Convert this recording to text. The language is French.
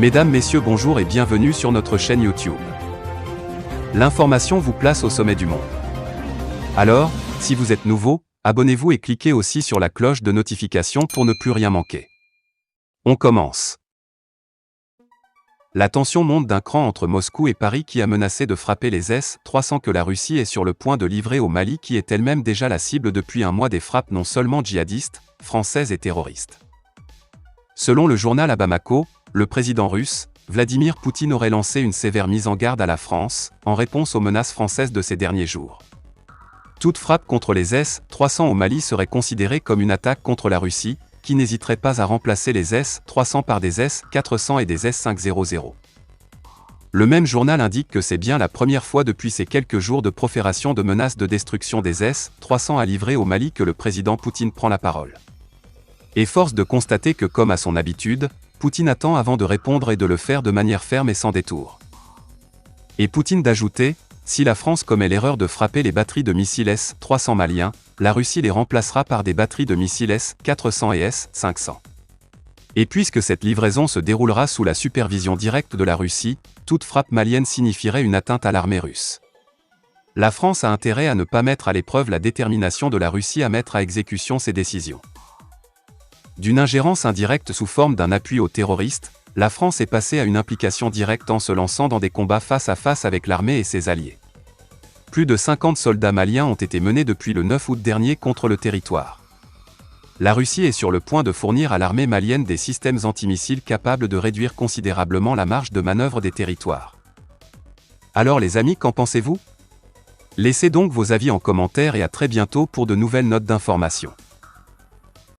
Mesdames, Messieurs, bonjour et bienvenue sur notre chaîne YouTube. L'information vous place au sommet du monde. Alors, si vous êtes nouveau, abonnez-vous et cliquez aussi sur la cloche de notification pour ne plus rien manquer. On commence. La tension monte d'un cran entre Moscou et Paris qui a menacé de frapper les S-300 que la Russie est sur le point de livrer au Mali qui est elle-même déjà la cible depuis un mois des frappes non seulement djihadistes, françaises et terroristes. Selon le journal à Bamako, le président russe, Vladimir Poutine aurait lancé une sévère mise en garde à la France, en réponse aux menaces françaises de ces derniers jours. Toute frappe contre les S-300 au Mali serait considérée comme une attaque contre la Russie, qui n'hésiterait pas à remplacer les S-300 par des S-400 et des S-500. Le même journal indique que c'est bien la première fois depuis ces quelques jours de profération de menaces de destruction des S-300 à livrer au Mali que le président Poutine prend la parole. Et force de constater que comme à son habitude, Poutine attend avant de répondre et de le faire de manière ferme et sans détour. Et Poutine d'ajouter, si la France commet l'erreur de frapper les batteries de missiles S-300 maliens, la Russie les remplacera par des batteries de missiles S-400 et S-500. Et puisque cette livraison se déroulera sous la supervision directe de la Russie, toute frappe malienne signifierait une atteinte à l'armée russe. La France a intérêt à ne pas mettre à l'épreuve la détermination de la Russie à mettre à exécution ses décisions. D'une ingérence indirecte sous forme d'un appui aux terroristes, la France est passée à une implication directe en se lançant dans des combats face à face avec l'armée et ses alliés. Plus de 50 soldats maliens ont été menés depuis le 9 août dernier contre le territoire. La Russie est sur le point de fournir à l'armée malienne des systèmes antimissiles capables de réduire considérablement la marge de manœuvre des territoires. Alors les amis, qu'en pensez-vous? Laissez donc vos avis en commentaire et à très bientôt pour de nouvelles notes d'information.